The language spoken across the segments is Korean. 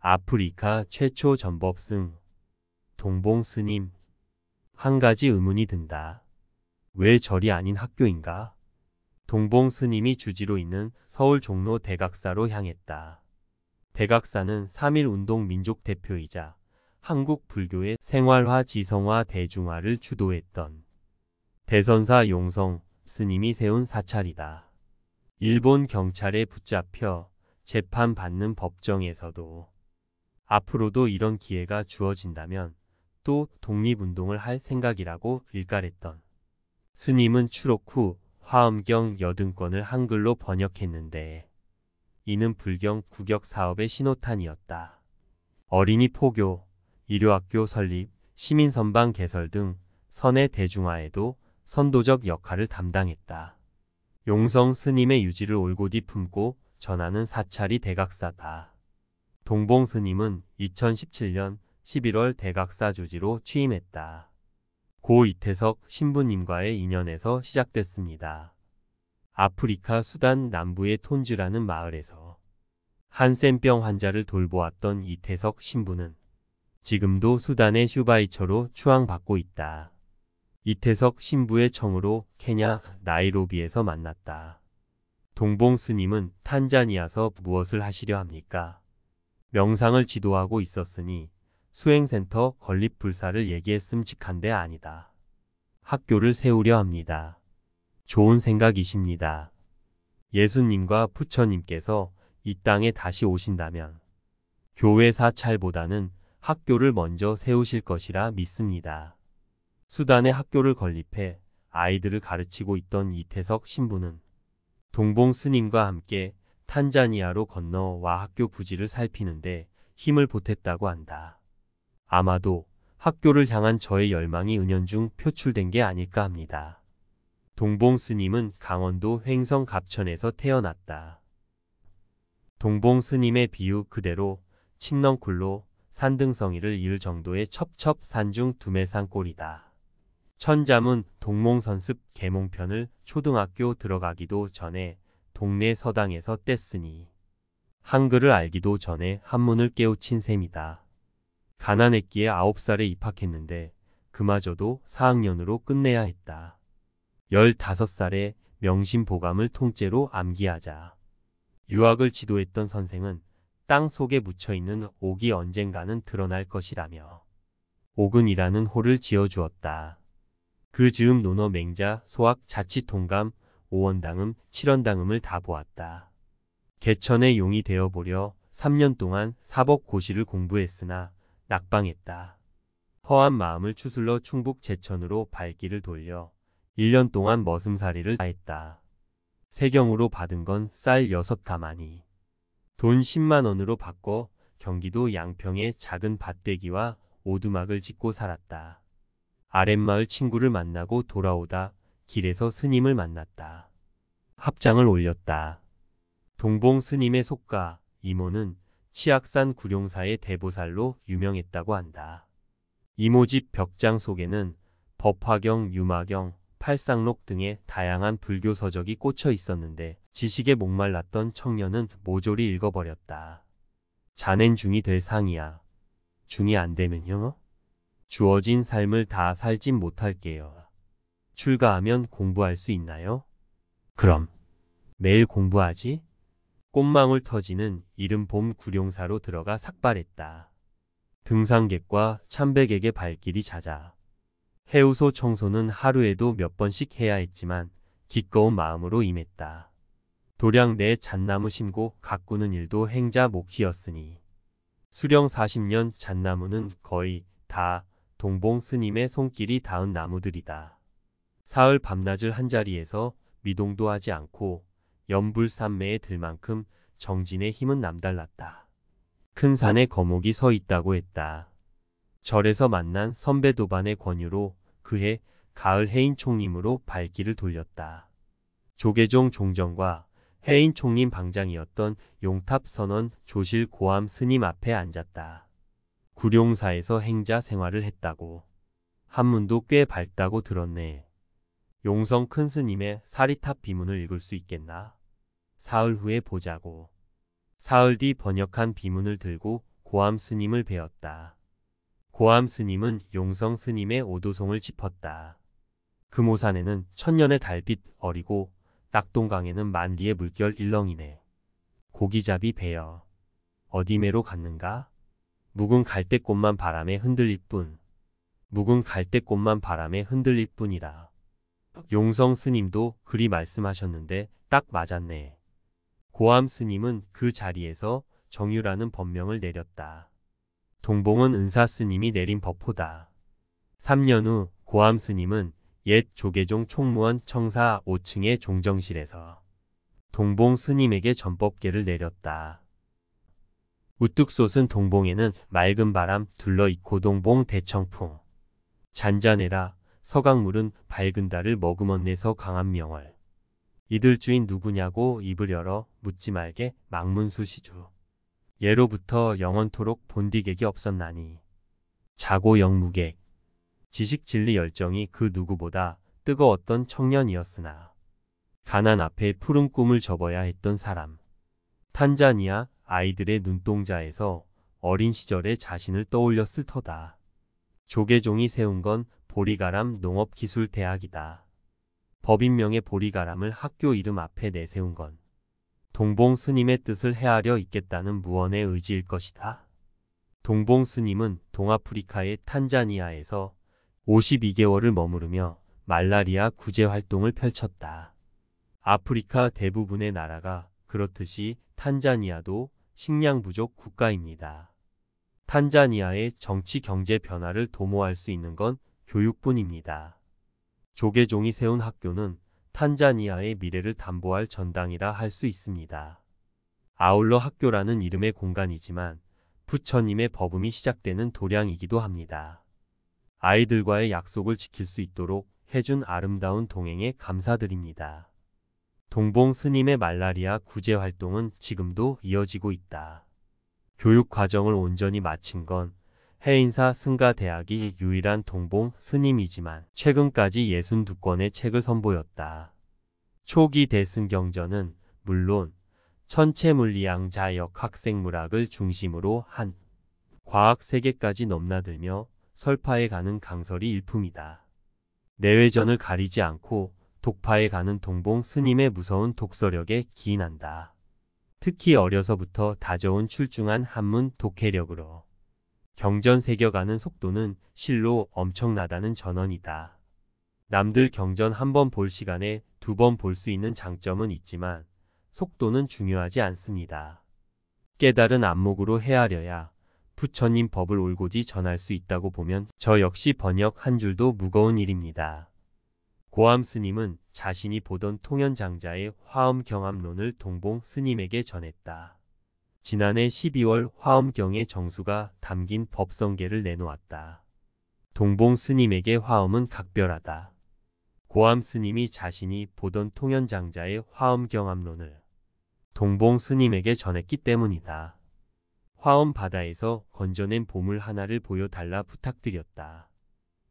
아프리카 최초 전법승 동봉스님. 한 가지 의문이 든다. 왜 절이 아닌 학교인가? 동봉스님이 주지로 있는 서울 종로 대각사로 향했다. 대각사는 3.1운동 민족 대표이자 한국 불교의 생활화 지성화 대중화를 주도했던 대선사 용성 스님이 세운 사찰이다. 일본 경찰에 붙잡혀 재판받는 법정에서도 앞으로도 이런 기회가 주어진다면 또 독립운동을 할 생각이라고 일갈했던 스님은 추록 후 화엄경 80권을 한글로 번역했는데 이는 불경 구격 사업의 신호탄이었다. 어린이 포교, 일요학교 설립, 시민선방 개설 등 선의 대중화에도 선도적 역할을 담당했다. 용성 스님의 유지를 올곧이 품고 전하는 사찰이 대각사다. 동봉 스님은 2017년 11월 대각사 주지로 취임했다. 고 이태석 신부님과의 인연에서 시작됐습니다. 아프리카 수단 남부의 톤즈라는 마을에서 한센병 환자를 돌보았던 이태석 신부는 지금도 수단의 슈바이처로 추앙받고 있다. 이태석 신부의 청으로 케냐 나이로비에서 만났다. 동봉 스님은 탄자니아서 무엇을 하시려 합니까? 명상을 지도하고 있었으니 수행센터 건립불사를 얘기했음직한데 아니다. 학교를 세우려 합니다. 좋은 생각이십니다. 예수님과 부처님께서 이 땅에 다시 오신다면 교회 사찰보다는 학교를 먼저 세우실 것이라 믿습니다. 수단에 학교를 건립해 아이들을 가르치고 있던 이태석 신부는 동봉 스님과 함께 탄자니아로 건너와 학교 부지를 살피는데 힘을 보탰다고 한다. 아마도 학교를 향한 저의 열망이 은연중 표출된 게 아닐까 합니다. 동봉 스님은 강원도 횡성 갑천에서 태어났다. 동봉 스님의 비유 그대로 칡넝쿨로 산등성이를 이을 정도의 첩첩산중 두매산골이다. 천자문 동몽선습 계몽편을 초등학교 들어가기도 전에 동네 서당에서 뗐으니 한글을 알기도 전에 한문을 깨우친 셈이다. 가난했기에 9살에 입학했는데 그마저도 4학년으로 끝내야 했다. 15살에 명심보감을 통째로 암기하자. 유학을 지도했던 선생은 땅 속에 묻혀있는 옥이 언젠가는 드러날 것이라며 옥은이라는 호를 지어주었다. 그 즈음 논어 맹자 소학 자치통감 5원당음 7원당음을 다 보았다. 개천의 용이 되어보려 3년 동안 사법고시를 공부했으나 낙방했다. 허한 마음을 추슬러 충북 제천으로 발길을 돌려 1년 동안 머슴살이를 다했다. 세경으로 받은 건 쌀 6가마니. 돈 10만 원으로 바꿔 경기도 양평에 작은 밭대기와 오두막을 짓고 살았다. 아랫마을 친구를 만나고 돌아오다 길에서 스님을 만났다. 합장을 올렸다. 동봉 스님의 속가 이모는 치악산 구룡사의 대보살로 유명했다고 한다. 이모 집 벽장 속에는 법화경, 유마경, 팔상록 등의 다양한 불교 서적이 꽂혀 있었는데 지식에 목말랐던 청년은 모조리 읽어버렸다. 자넨 중이 될 상이야. 중이 안 되면요? 주어진 삶을 다 살진 못할게요. 출가하면 공부할 수 있나요? 그럼 매일 공부하지? 꽃망울 터지는 이른 봄 구룡사로 들어가 삭발했다. 등산객과 참배객의 발길이 잦아 해우소 청소는 하루에도 몇 번씩 해야 했지만 기꺼운 마음으로 임했다. 도량 내 잣나무 심고 가꾸는 일도 행자 몫이었으니 수령 40년 잣나무는 거의 다 동봉 스님의 손길이 닿은 나무들이다. 사흘 밤낮을 한자리에서 미동도 하지 않고 연불산매에 들 만큼 정진의 힘은 남달랐다. 큰 산에 거목이 서 있다고 했다. 절에서 만난 선배 도반의 권유로 그해 가을 해인 총림으로 발길을 돌렸다. 조계종 종정과 해인 총림 방장이었던 용탑 선원 조실 고암 스님 앞에 앉았다. 구룡사에서 행자 생활을 했다고. 한문도 꽤 밝다고 들었네. 용성 큰 스님의 사리탑 비문을 읽을 수 있겠나? 사흘 후에 보자고. 사흘 뒤 번역한 비문을 들고 고암 스님을 배웠다. 고암 스님은 용성 스님의 오도송을 짚었다. 금오산에는 천년의 달빛 어리고 낙동강에는 만리의 물결 일렁이네. 고기잡이 배여 어디매로 갔는가? 묵은 갈대꽃만 바람에 흔들릴 뿐. 묵은 갈대꽃만 바람에 흔들릴 뿐이라. 용성 스님도 그리 말씀하셨는데 딱 맞았네. 고암 스님은 그 자리에서 정유라는 법명을 내렸다. 동봉은 은사 스님이 내린 법호다. 3년 후 고암 스님은 옛 조계종 총무원 청사 5층의 종정실에서 동봉 스님에게 전법계를 내렸다. 우뚝 솟은 동봉에는 맑은 바람 둘러있고 동봉 대청풍. 잔잔해라 서강물은 밝은 달을 머금어내서 강한 명월. 이들 주인 누구냐고 입을 열어 묻지 말게 망문수 시주. 예로부터 영원토록 본디객이 없었나니. 자고 영무객. 지식 진리 열정이 그 누구보다 뜨거웠던 청년이었으나 가난 앞에 푸른 꿈을 접어야 했던 사람. 탄자니아 아이들의 눈동자에서 어린 시절의 자신을 떠올렸을 터다. 조계종이 세운 건 보리가람 농업기술대학이다. 법인명의 보리가람을 학교 이름 앞에 내세운 건 동봉 스님의 뜻을 헤아려 있겠다는 무언의 의지일 것이다. 동봉 스님은 동아프리카의 탄자니아에서 52개월을 머무르며 말라리아 구제 활동을 펼쳤다. 아프리카 대부분의 나라가 그렇듯이 탄자니아도 식량 부족 국가입니다. 탄자니아의 정치 경제 변화를 도모할 수 있는 건 교육뿐입니다. 조계종이 세운 학교는 탄자니아의 미래를 담보할 전당이라 할 수 있습니다. 아울러 학교라는 이름의 공간이지만 부처님의 법음이 시작되는 도량이기도 합니다. 아이들과의 약속을 지킬 수 있도록 해준 아름다운 동행에 감사드립니다. 동봉 스님의 말라리아 구제 활동은 지금도 이어지고 있다. 교육 과정을 온전히 마친 건 해인사 승가대학이 유일한 동봉 스님이지만 최근까지 62권의 책을 선보였다. 초기 대승경전은 물론 천체물리양자역 학생물학을 중심으로 한 과학 세계까지 넘나들며 설파에 가는 강설이 일품이다. 내외전을 가리지 않고 독파에 가는 동봉 스님의 무서운 독서력에 기인한다. 특히 어려서부터 다져온 출중한 한문 독해력으로 경전 새겨가는 속도는 실로 엄청나다는 전언이다. 남들 경전 한 번 볼 시간에 2번 볼 수 있는 장점은 있지만 속도는 중요하지 않습니다. 깨달은 안목으로 헤아려야 부처님 법을 올곧이 전할 수 있다고 보면 저 역시 번역 한 줄도 무거운 일입니다. 고암 스님은 자신이 보던 통연장자의 화엄경암론을 동봉 스님에게 전했다. 지난해 12월 화엄경의 정수가 담긴 법성계를 내놓았다. 동봉 스님에게 화엄은 각별하다. 고암 스님이 자신이 보던 통연장자의 화엄경암론을 동봉 스님에게 전했기 때문이다. 화엄 바다에서 건져낸 보물 하나를 보여달라 부탁드렸다.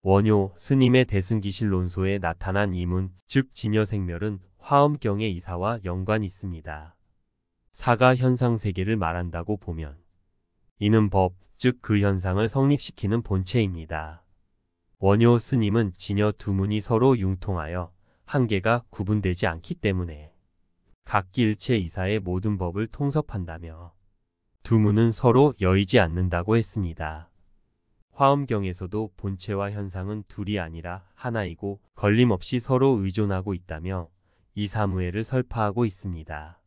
원효 스님의 대승기실론소에 나타난 이문, 즉 진여생멸은 화엄경의 이사와 연관이 있습니다. 사가 현상세계를 말한다고 보면 이는 법, 즉 그 현상을 성립시키는 본체입니다. 원효 스님은 진여 두 문이 서로 융통하여 한계가 구분되지 않기 때문에 각기 일체 이사의 모든 법을 통섭한다며 두 문은 서로 여의지 않는다고 했습니다. 화엄경에서도 본체와 현상은 둘이 아니라 하나이고 걸림없이 서로 의존하고 있다며 이 사무예를 설파하고 있습니다.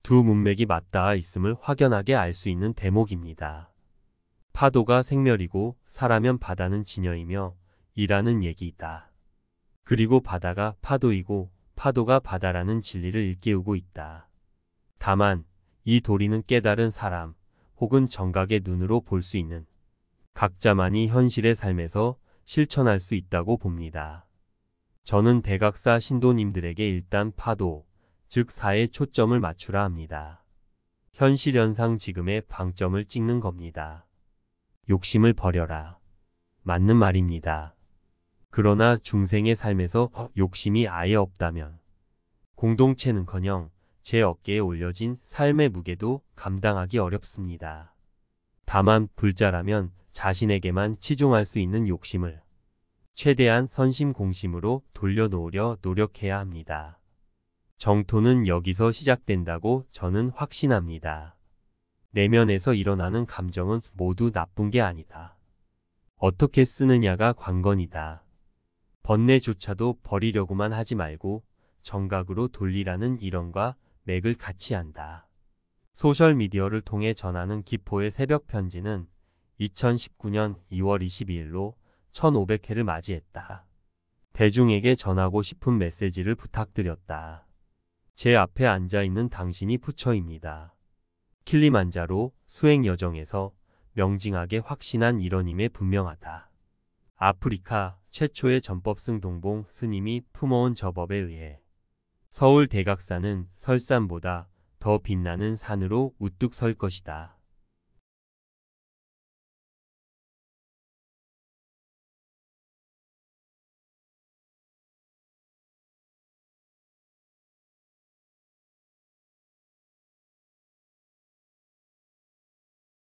두 문맥이 맞닿아 있음을 확연하게 알 수 있는 대목입니다. 파도가 생멸이고 사라면 바다는 진여이며 이라는 얘기이다. 그리고 바다가 파도이고 파도가 바다라는 진리를 일깨우고 있다. 다만 이 도리는 깨달은 사람 혹은 정각의 눈으로 볼 수 있는 각자만이 현실의 삶에서 실천할 수 있다고 봅니다. 저는 대각사 신도님들에게 일단 파도, 즉 사에 초점을 맞추라 합니다. 현실현상 지금의 방점을 찍는 겁니다. 욕심을 버려라. 맞는 말입니다. 그러나 중생의 삶에서 욕심이 아예 없다면 공동체는커녕 제 어깨에 올려진 삶의 무게도 감당하기 어렵습니다. 다만 불자라면 자신에게만 치중할 수 있는 욕심을 최대한 선심공심으로 돌려놓으려 노력해야 합니다. 정토는 여기서 시작된다고 저는 확신합니다. 내면에서 일어나는 감정은 모두 나쁜 게 아니다. 어떻게 쓰느냐가 관건이다. 번뇌조차도 버리려고만 하지 말고 정각으로 돌리라는 이론과 맥을 같이 한다. 소셜미디어를 통해 전하는 기포의 새벽 편지는 2019년 2월 22일로 1500회를 맞이했다. 대중에게 전하고 싶은 메시지를 부탁드렸다. 제 앞에 앉아있는 당신이 부처입니다. 킬리만자로 수행 여정에서 명징하게 확신한 이론임에 분명하다. 아프리카 최초의 전법승 동봉 스님이 품어온 저법에 의해 서울 대각산은 설산보다 더 빛나는 산으로 우뚝 설 것이다.